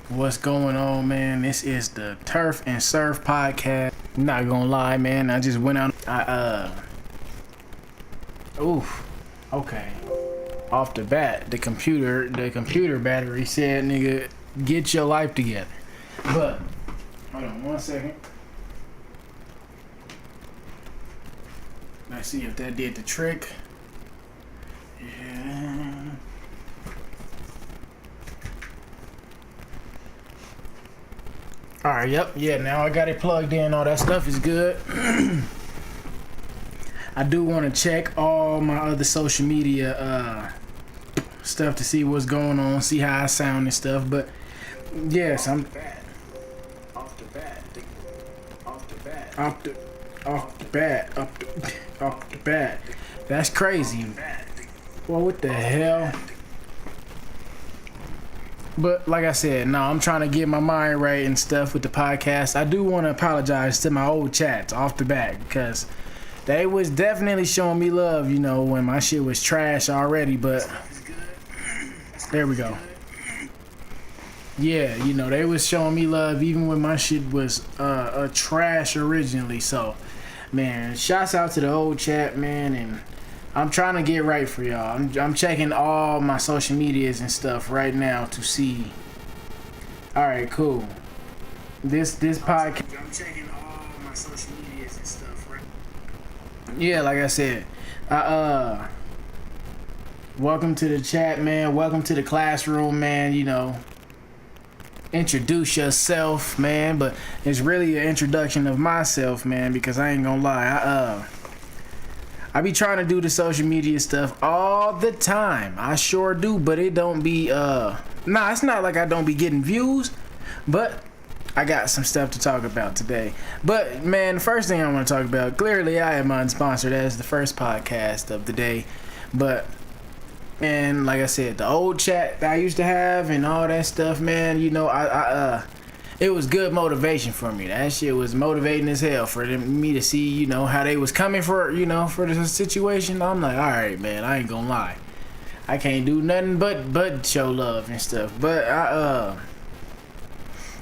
What's going on, man? This is the Turf and Surf podcast. I'm not gonna lie, man. I just went out. Okay. Off the bat, the computer battery said, "Nigga, get your life together." But hold on 1 second. Let's see if that did the trick. Yeah. Alright, yep, yeah, now I got it plugged in, all that stuff is good. I do want to check all my other social media stuff to see what's going on, see how I sound and stuff, but yes, I'm off the bat. That's crazy. Well, what the hell? But like I said, no, I'm trying to get my mind right and stuff with the podcast. I do want to apologize to my old chats off the bat because they was definitely showing me love, you know, when my shit was trash already. But there we go. Yeah, you know, they was showing me love even when my shit was a trash originally. So, man, shouts out to the old chat, man, and I'm trying to get right for y'all. I'm checking all my social medias and stuff right now to see. All right, cool. This podcast. I'm checking all my social medias and stuff right. Yeah, like I said, welcome to the chat, man. Welcome to the classroom, man. You know, introduce yourself, man. But it's really an introduction of myself, man, because I ain't gonna lie. I be trying to do the social media stuff all the time. I sure do, but it don't be, it's not like I don't be getting views, but I got some stuff to talk about today. But, man, the first thing I want to talk about, clearly I am unsponsored as the first podcast of the day, but, and like I said, the old chat that I used to have and all that stuff, man, you know, it was good motivation for me. That shit was motivating as hell for me to see, you know, how they was coming for, you know, for the situation. I'm like, all right, man, I ain't gonna lie. I can't do nothing but show love and stuff. But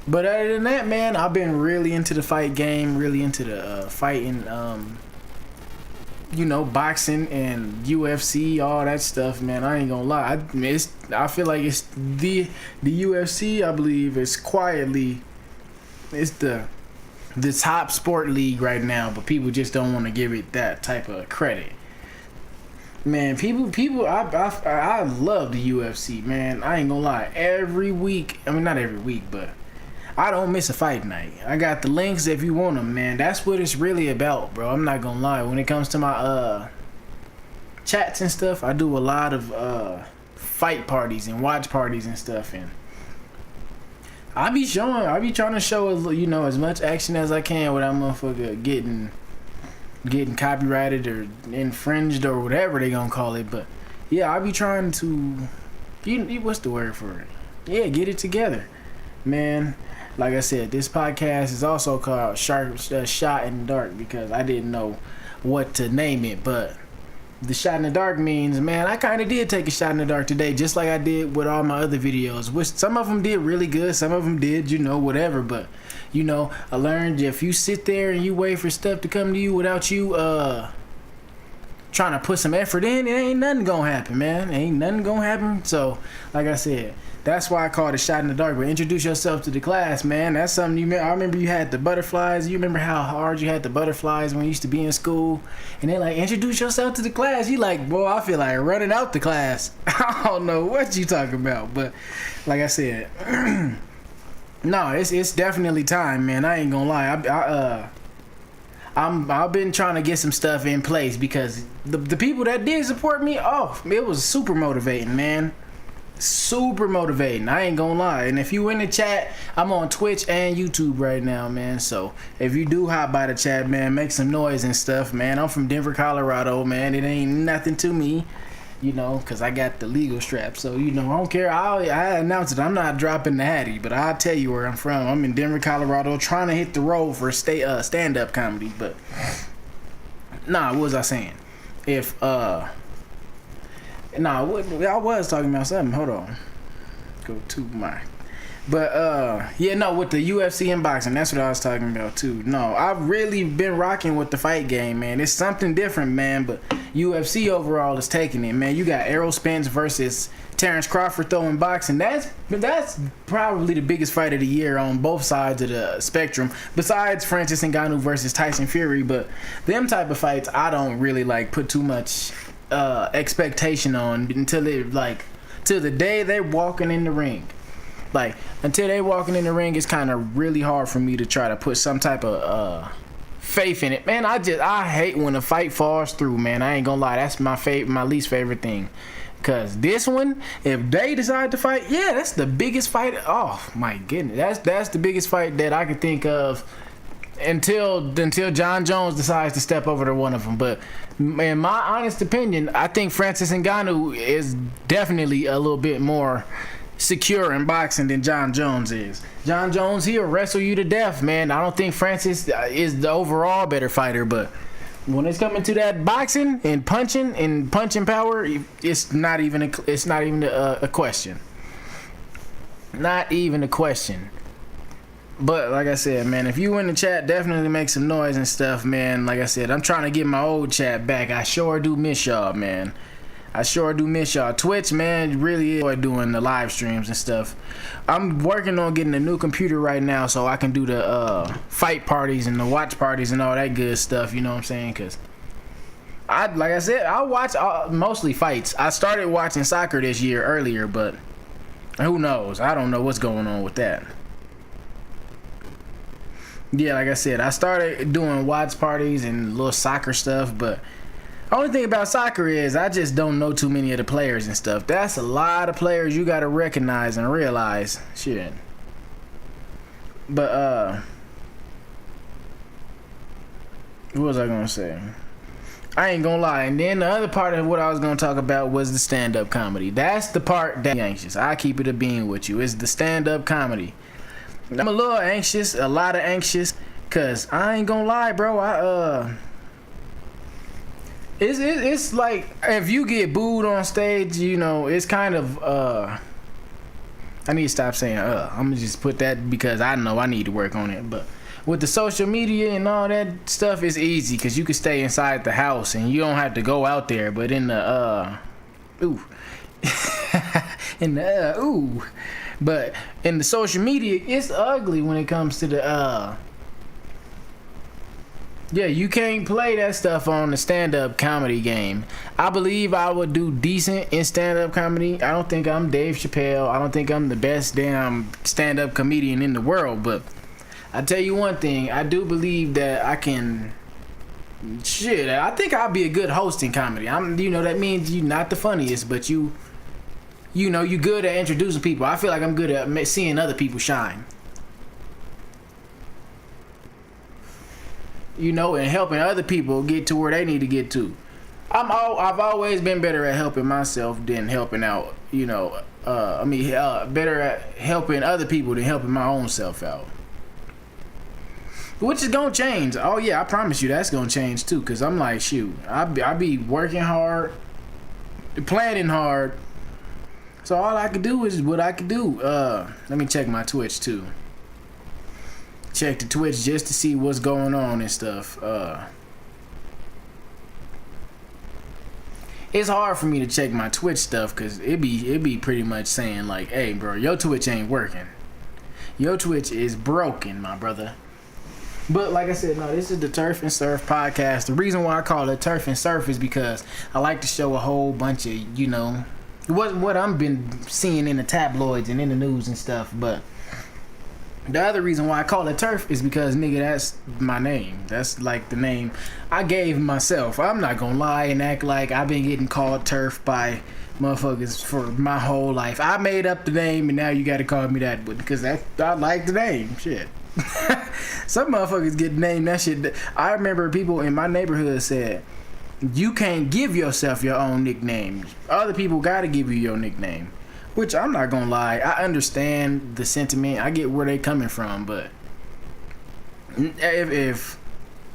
but other than that, man, I've been really into the fight game, really into the fighting, you know, boxing and UFC, all that stuff, man. I ain't gonna lie. I feel like it's the UFC, I believe, is quietly, it's the top sport league right now, but people just don't want to give it that type of credit. Man, people, I love the UFC, man. I ain't gonna lie. Every week, I mean, not every week, but I don't miss a fight night. I got the links if you want them, man. That's what it's really about, bro. I'm not gonna lie. When it comes to my chats and stuff, I do a lot of fight parties and watch parties and stuff, and I be trying to show, you know, as much action as I can without motherfucker getting copyrighted or infringed or whatever they gonna call it. But yeah, I be trying to, what's the word for it? Yeah, get it together, man. Like I said, this podcast is also called Shot in the Dark because I didn't know what to name it. But the shot in the dark means, man, I kind of did take a shot in the dark today, just like I did with all my other videos, which some of them did really good, some of them did, you know, whatever. But, you know, I learned if you sit there and you wait for stuff to come to you without you trying to put some effort in, it ain't nothing gonna happen, man. Ain't nothing gonna happen. So, like I said, that's why I call it a shot in the dark. But introduce yourself to the class, man. That's something I remember you had the butterflies. You remember how hard you had the butterflies when you used to be in school? And they're like, introduce yourself to the class. You like, boy, I feel like running out the class. I don't know what you talking about. But like I said, no, it's definitely time, man. I ain't gonna lie. I've been trying to get some stuff in place because the people that did support me, it was super motivating, man. Super motivating, I ain't gonna lie. And if you in the chat, I'm on Twitch and YouTube right now, man. So if you do hop by the chat, man, make some noise and stuff, man. I'm from Denver, Colorado, man. It ain't nothing to me, you know, because I got the legal strap. So, you know, I don't care. I announced it. I'm not dropping the hattie, but I'll tell you where I'm from. I'm in Denver, Colorado, trying to hit the road for stand-up comedy. But, what was I saying? I was talking about something. Hold on. Go to my But yeah, no, with the UFC and boxing, that's what I was talking about too. No, I've really been rocking with the fight game, man. It's something different, man. But UFC overall is taking it, man. You got Errol Spence versus Terrence Crawford throwing boxing. That's probably the biggest fight of the year on both sides of the spectrum. Besides Francis Ngannou versus Tyson Fury, but them type of fights I don't really like put too much expectation on until it like till the day they're walking in the ring. Like, until they walking in the ring, it's kind of really hard for me to try to put some type of faith in it. Man, I hate when a fight falls through, man. I ain't gonna lie. That's my least favorite thing. Because this one, if they decide to fight, yeah, that's the biggest fight. Oh, my goodness. That's the biggest fight that I could think of until John Jones decides to step over to one of them. But in my honest opinion, I think Francis Ngannou is definitely a little bit more secure in boxing than John Jones is. John Jones, he'll wrestle you to death, man. I don't think Francis is the overall better fighter, but when it's coming to that boxing and punching power, it's not even a question. Not even a question. But like I said, man, if you in the chat, definitely make some noise and stuff, man. Like I said, I'm trying to get my old chat back. I sure do miss y'all, man. I sure do miss y'all. Twitch, man, really enjoy doing the live streams and stuff. I'm working on getting a new computer right now so I can do the fight parties and the watch parties and all that good stuff, you know what I'm saying? Because, like I said, I watch mostly fights. I started watching soccer this year earlier, but who knows? I don't know what's going on with that. Yeah, like I said, I started doing watch parties and little soccer stuff, but only thing about soccer is I just don't know too many of the players and stuff. That's a lot of players you gotta recognize and realize. Shit. But what was I gonna say? I ain't gonna lie. And then the other part of what I was gonna talk about was the stand-up comedy. That's the part that anxious. I keep it a being with you. It's the stand-up comedy. I'm a little anxious, a lot of anxious, cause I ain't gonna lie, bro. It's like if you get booed on stage, you know, it's kind of I need to stop saying I'm gonna just put that because I know I need to work on it. But with the social media and all that stuff, it's easy because you can stay inside the house and you don't have to go out there. But in the but in the social media, it's ugly when it comes to the yeah, you can't play that stuff on the stand-up comedy game. I believe I would do decent in stand-up comedy. I don't think I'm Dave Chappelle. I don't think I'm the best damn stand-up comedian in the world. But I tell you one thing, I do believe that I can. Shit, I think I'll be a good host in comedy. That means you're not the funniest, but you're good at introducing people. I feel like I'm good at seeing other people shine. And helping other people get to where they need to get to. I've always been better at helping myself than helping out. Better at helping other people than helping my own self out. Which is gonna change. Oh yeah, I promise you that's gonna change too. Cause I'm like, shoot, I be working hard, planning hard. So all I could do is what I could do. Let me check my Twitch too. Check the Twitch just to see what's going on and stuff. It's hard for me to check my Twitch stuff because it be pretty much saying like, hey bro, your Twitch ain't working. Your Twitch is broken, my brother. But like I said, no, this is the Turf and Surf podcast. The reason why I call it Turf and Surf is because I like to show a whole bunch of, what I've been seeing in the tabloids and in the news and stuff. But the other reason why I call it Turf is because, nigga, that's my name. That's like the name I gave myself. I'm not gonna lie and act like I've been getting called Turf by motherfuckers for my whole life. I made up the name and now you gotta call me that because I like the name. Shit. Some motherfuckers get named that shit. I remember people in my neighborhood said, you can't give yourself your own nickname. Other people gotta give you your nickname. Which I'm not gonna lie, I understand the sentiment. I get where they coming from, but what if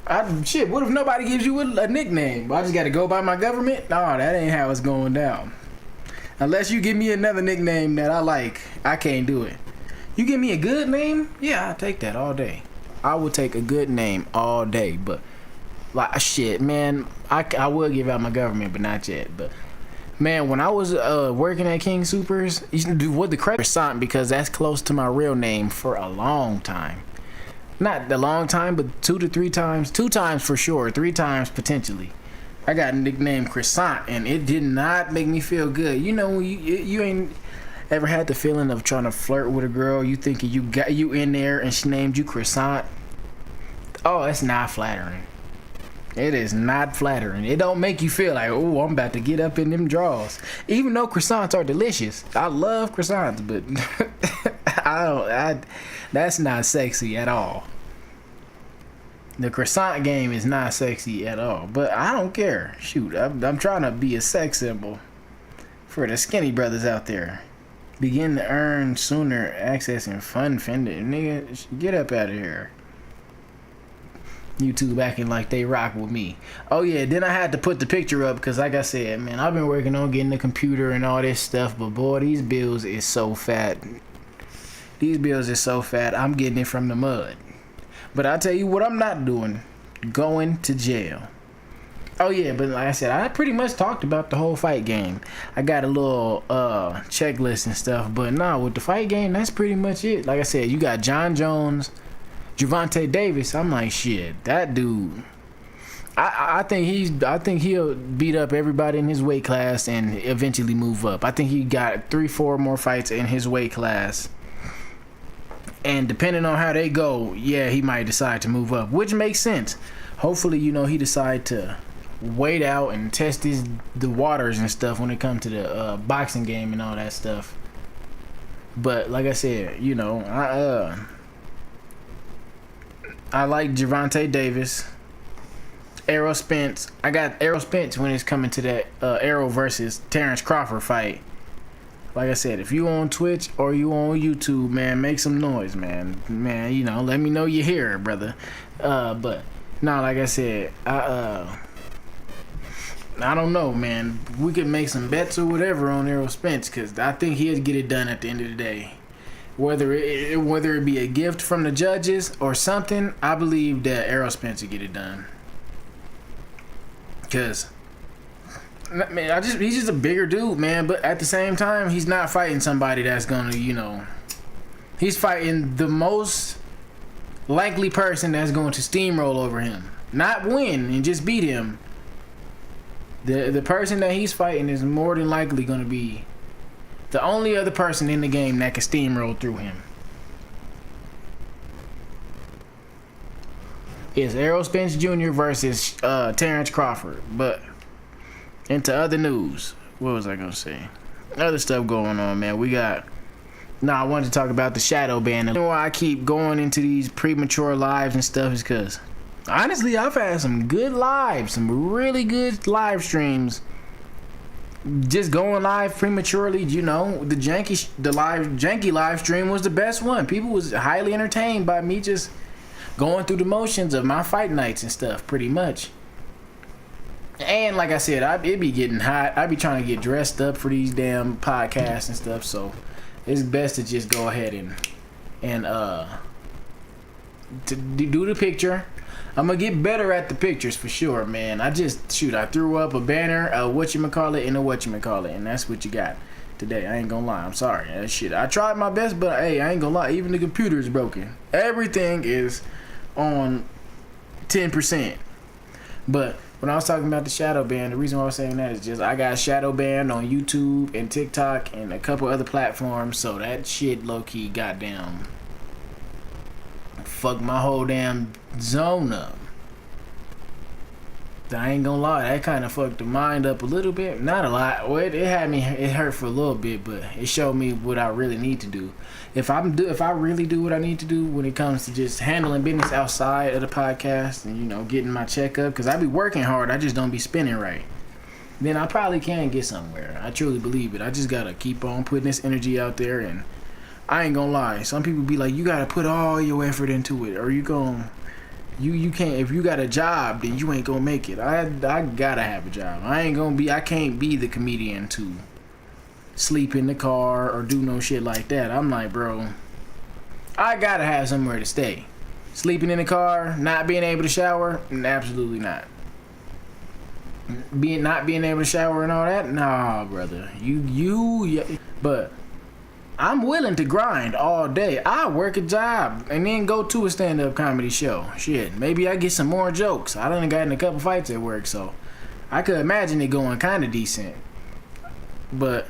nobody gives you a nickname? I just gotta go by my government? No, that ain't how it's going down. Unless you give me another nickname that I like, I can't do it. You give me a good name, yeah, I'll take that all day. I will take a good name all day, but like shit, man, I will give out my government, but not yet. But man, when I was working at King Supers, you should do what the croissant because that's close to my real name for a long time. Not a long time, but 2 to 3 times. 2 times for sure, 3 times potentially. I got nicknamed Croissant, and it did not make me feel good. You know, you ain't ever had the feeling of trying to flirt with a girl, you thinking you got you in there, and she named you Croissant. Oh, it's not flattering. It is not flattering. It don't make you feel like, oh, I'm about to get up in them drawers. Even though croissants are delicious, I love croissants, but that's not sexy at all. The croissant game is not sexy at all, but I don't care. Shoot, I'm trying to be a sex symbol for the skinny brothers out there. Begin to earn sooner, accessing fun fender. Nigga, get up out of here. YouTube acting like they rock with me. Oh yeah, then I had to put the picture up because like I said, man, I've been working on getting the computer and all this stuff, but boy, these bills is so fat. These bills is so fat, I'm getting it from the mud. But I tell you what I'm not doing, going to jail. Oh yeah, but like I said, I pretty much talked about the whole fight game. I got a little checklist and stuff, but nah, with the fight game, that's pretty much it. Like I said, you got John Jones, Gervonta Davis. I'm like, shit, that dude. I think he'll beat up everybody in his weight class and eventually move up. I think he got 3-4 more fights in his weight class. And depending on how they go, yeah, he might decide to move up, which makes sense. Hopefully, you know, he decide to wait out and test the waters and stuff when it comes to the boxing game and all that stuff. But like I said, you know, I like Gervonta Davis, Errol Spence. I got Errol Spence when it's coming to that Errol versus Terrence Crawford fight. Like I said, if you on Twitch or you on YouTube, man, make some noise, man. Man, you know, let me know you're here, brother. But nah, like I said, I don't know, man. We could make some bets or whatever on Errol Spence because I think he'll get it done at the end of the day. Whether it be a gift from the judges or something, I believe that Errol Spence will get it done. Cause, man, he's just a bigger dude, man. But at the same time, he's not fighting somebody that's gonna, you know, he's fighting the most likely person that's going to steamroll over him, not win and just beat him. The person that he's fighting is more than likely gonna be the only other person in the game that can steamroll through him. Is Errol Spence Jr. versus Terrence Crawford. But into other news, what was I gonna say? Other stuff going on, man. We got. I wanted to talk about the shadow ban. The reason why I keep going into these premature lives and stuff is because honestly, I've had some good lives, some really good live streams. Just going live prematurely, you know, the janky live stream was the best one. People was highly entertained by me just going through the motions of my fight nights and stuff, pretty much. And like I said, it be getting hot. I be trying to get dressed up for these damn podcasts and stuff, so it's best to just go ahead and to do the picture. I'm gonna get better at the pictures for sure, man. I threw up a banner, and a whatchamacallit, and that's what you got today. I ain't gonna lie, I'm sorry. That shit, I tried my best, but hey, I ain't gonna lie, even the computer is broken. Everything is on 10%. But when I was talking about the shadow ban, the reason why I was saying that is just I got shadow banned on YouTube and TikTok and a couple other platforms, so that shit low-key goddamn fucked my whole damn zone up. I ain't gonna lie, that kind of fucked the mind up a little bit. Not a lot. Well, it hurt for a little bit, but it showed me what I really need to do. If I really do what I need to do when it comes to just handling business outside of the podcast and, you know, getting my checkup, because I be working hard, I just don't be spinning right, then I probably can get somewhere. I truly believe it. I just gotta keep on putting this energy out there, and I ain't gonna lie. Some people be like, you gotta put all your effort into it, or you can't. If you got a job, then you ain't gonna make it. I gotta have a job. I can't be the comedian to sleep in the car or do no shit like that. I'm like, bro, I gotta have somewhere to stay. Sleeping in the car, not being able to shower, absolutely not. Not being able to shower and all that, nah, brother. But I'm willing to grind all day. I work a job and then go to a stand-up comedy show. Shit, maybe I get some more jokes. I done got in a couple fights at work, so I could imagine it going kind of decent. But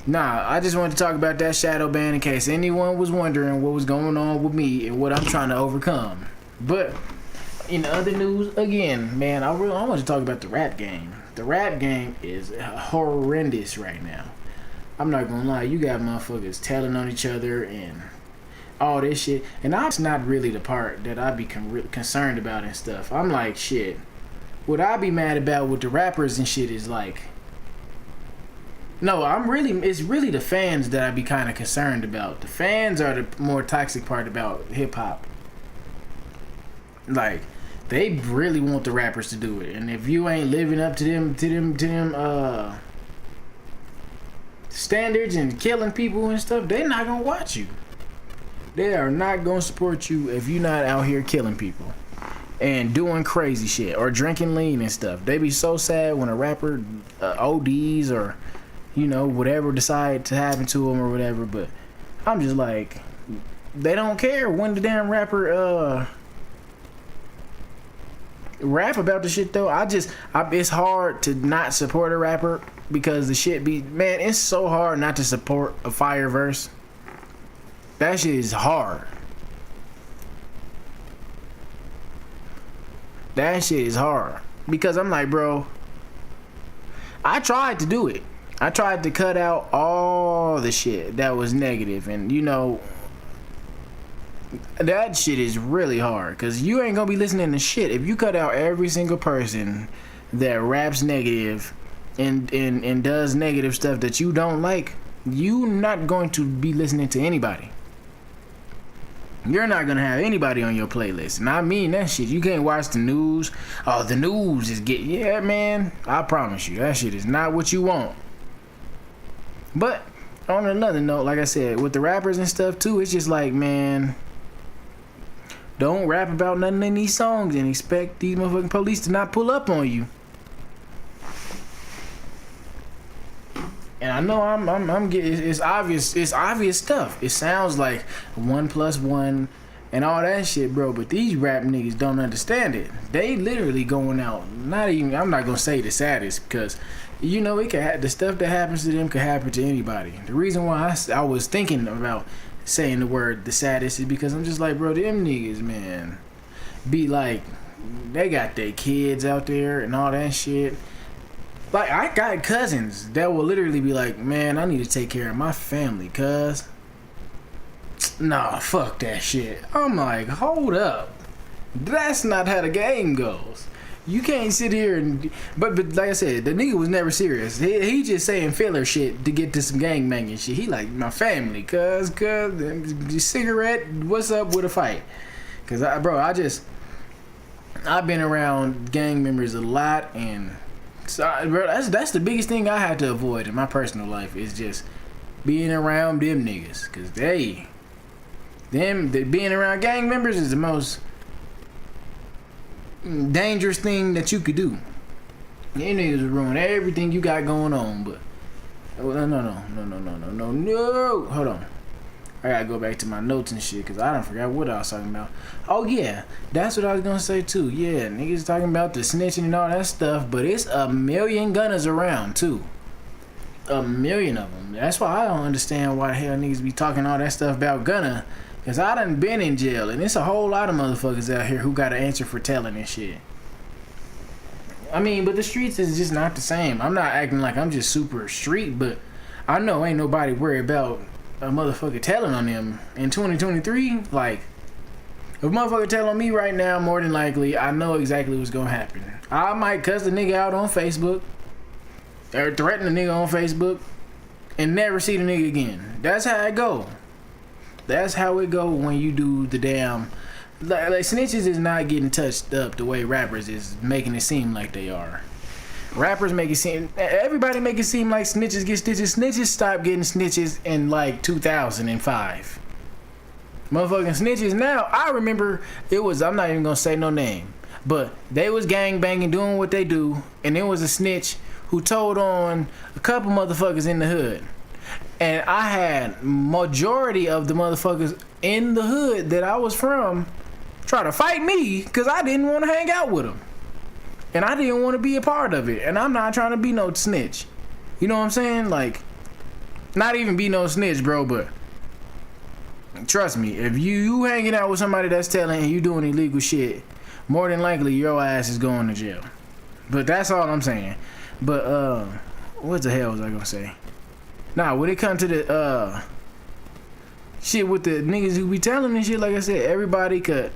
nah, I just wanted to talk about that shadow ban in case anyone was wondering what was going on with me and what I'm trying to overcome. But in other news, again, man, I want to talk about the rap game. The rap game is horrendous right now. I'm not gonna lie, you got motherfuckers telling on each other and all this shit. And that's not really the part that I be concerned about and stuff. I'm like, shit, what I be mad about with the rappers and shit is like, no, it's really the fans that I be kind of concerned about. The fans are the more toxic part about hip hop. Like, they really want the rappers to do it, and if you ain't living up to them standards and killing people and stuff, they not gonna watch you. They are not gonna support you if you not out here killing people and doing crazy shit or drinking lean and stuff. They be so sad when a rapper ODs or whatever decide to happen to them or whatever. But I'm just like, they don't care when the damn rapper rap about the shit though. It's hard to not support a rapper because the shit be, man, it's so hard not to support a fire verse. That shit is hard. That shit is hard because I'm like, bro, I tried to do it. I tried to cut out all the shit that was negative, and that shit is really hard because you ain't gonna be listening to shit if you cut out every single person that raps negative and does negative stuff that you don't like. You not going to be listening to anybody. You're not gonna have anybody on your playlist, and I mean that shit. You can't watch the news. Oh, the news is yeah, man. I promise you, that shit is not what you want. But on another note, like I said, with the rappers and stuff too, it's just like, man, don't rap about nothing in these songs and expect these motherfucking police to not pull up on you. And I know I'm getting, it's obvious stuff. It sounds like 1+1 and all that shit, bro. But these rap niggas don't understand it. They literally going out. I'm not gonna say the saddest because, it can the stuff that happens to them could happen to anybody. The reason why I was thinking about saying the word the saddest is because I'm just like, bro, them niggas, man, be like, they got their kids out there and all that shit. Like, I got cousins that will literally be like, man, I need to take care of my family, cuz. Nah, fuck that shit. I'm like, hold up. That's not how the game goes. You can't sit here and... But like I said, the nigga was never serious. He just saying filler shit to get to some gangbanging shit. He like, my family, cuz, cigarette, what's up with a fight? Cuz, I've been around gang members a lot, and... So, bro, that's the biggest thing I had to avoid in my personal life is just being around them niggas, cause being around gang members is the most dangerous thing that you could do. Them niggas will ruin everything you got going on. But no. Hold on. I gotta go back to my notes and shit because I don't forgot what I was talking about. Oh yeah, that's what I was gonna say too. Yeah, niggas talking about the snitching and all that stuff, but it's a million gunners around too. A million of them. That's why I don't understand why the hell niggas be talking all that stuff about Gunna. Cause I done been in jail and it's a whole lot of motherfuckers out here who got to answer for telling and shit. I mean, but the streets is just not the same. I'm not acting like I'm just super street, but I know ain't nobody worried about a motherfucker telling on them in 2023. Like, if a motherfucker tell on me right now, more than likely, I know exactly what's gonna happen. I might cuss the nigga out on Facebook or threaten the nigga on Facebook and never see the nigga again. That's how it go. That's how it go when you do the damn... Like snitches is not getting touched up the way rappers is making it seem like they are. Rappers make it seem... Everybody make it seem like snitches get stitches. Snitches stopped getting snitches in like 2005. Motherfucking snitches now. I remember it was, I'm not even gonna say no name, but they was gang banging, doing what they do, and it was a snitch who told on a couple motherfuckers in the hood. And I had majority of the motherfuckers in the hood that I was from try to fight me because I didn't want to hang out with them. And I didn't want to be a part of it. And I'm not trying to be no snitch. You know what I'm saying? Like, not even be no snitch, bro, but trust me, if you hanging out with somebody that's telling and you doing illegal shit, more than likely your ass is going to jail. But that's all I'm saying. But what the hell was I gonna say? Nah, when it comes to the shit with the niggas who be telling and shit, like I said, everybody could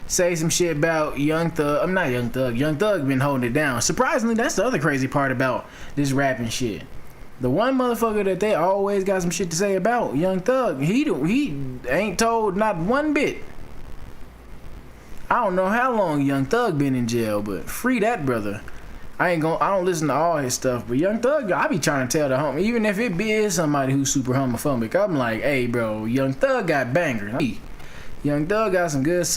say some shit about Young Thug. I'm not Young Thug. Young Thug been holding it down. Surprisingly, that's the other crazy part about this rapping shit. The one motherfucker that they always got some shit to say about, Young Thug, he ain't told not one bit. I don't know how long Young Thug been in jail, but free that brother. I don't listen to all his stuff, but Young Thug, I be trying to tell the homie, even if it be somebody who's super homophobic, I'm like, hey bro, Young Thug got bangers. Young Thug got some good songs.